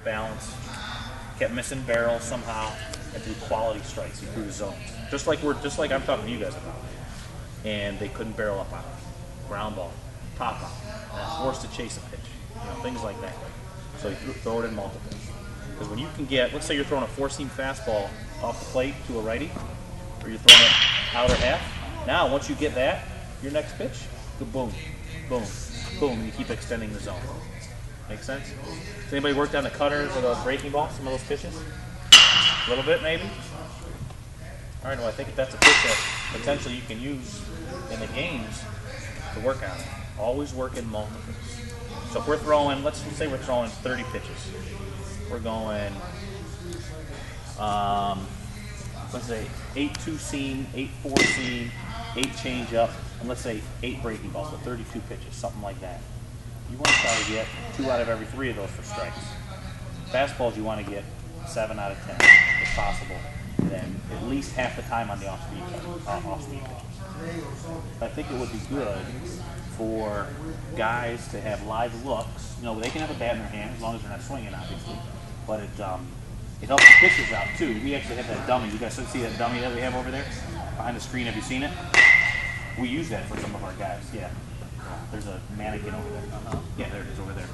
balance, kept missing barrels somehow, and threw quality strikes. He threw the zones, just like I'm talking to you guys about. And they couldn't barrel up on it. Ground ball, pop out, forced to chase a pitch, things like that. So you throw it in multiples. Because when you can get, let's say you're throwing a four-seam fastball off the plate to a righty, or you're throwing it outer half. Now, once you get that, your next pitch, go boom, boom, boom, and you keep extending the zone. Make sense? Has anybody worked on the cutters or the breaking ball, some of those pitches? A little bit, maybe? All right, well, I think that's a pitch that potentially you can use in the games to work on it. Always work in multiples. So if we're throwing, let's say we're throwing 30 pitches. We're going, let's say 8 2-seam, 8 4-seam, 8 change-up, and let's say 8 breaking balls, so 32 pitches, something like that. You want to try to get 2 out of every 3 of those for strikes. Fastballs, you want to get 7 out of 10, if possible. And then at least half the time on the off-speed pitches. I think it would be good for guys to have live looks. They can have a bat in their hand as long as they're not swinging, obviously. But it helps the pitches out too. We actually have that dummy. You guys see that dummy that we have over there behind the screen? Have you seen it? We use that for some of our guys. Yeah. There's a mannequin over there. Yeah, there it is over there.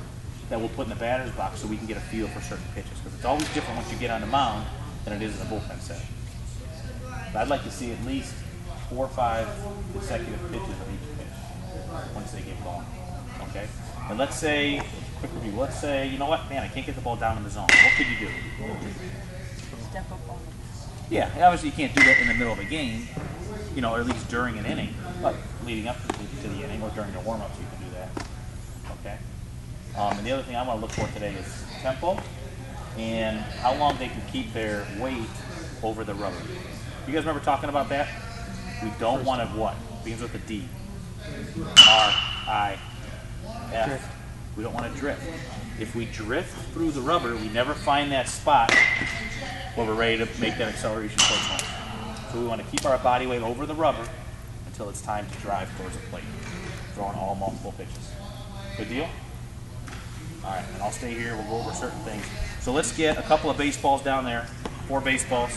That we'll put in the batter's box so we can get a feel for certain pitches. Because it's always different once you get on the mound than it is in a bullpen setting. But I'd like to see at least 4 or 5 consecutive pitches of each pitch once they get going. Okay? And let's say, quick review, let's say, you know what, man, I can't get the ball down in the zone. What could you do? Step up on it. Yeah, obviously you can't do that in the middle of a game, or at least during an inning, but leading up to the inning or during the warm-ups you can do that. Okay? And the other thing I want to look for today is tempo and how long they can keep their weight over the rubber. You guys remember talking about that? We don't want to what? Begins with a D. R-I-F. We don't want to drift. If we drift through the rubber, we never find that spot where we're ready to make that acceleration towards home. So we want to keep our body weight over the rubber until it's time to drive towards the plate, throwing all multiple pitches. Good deal? All right, and I'll stay here. We'll go over certain things. So let's get a couple of baseballs down there, 4 baseballs.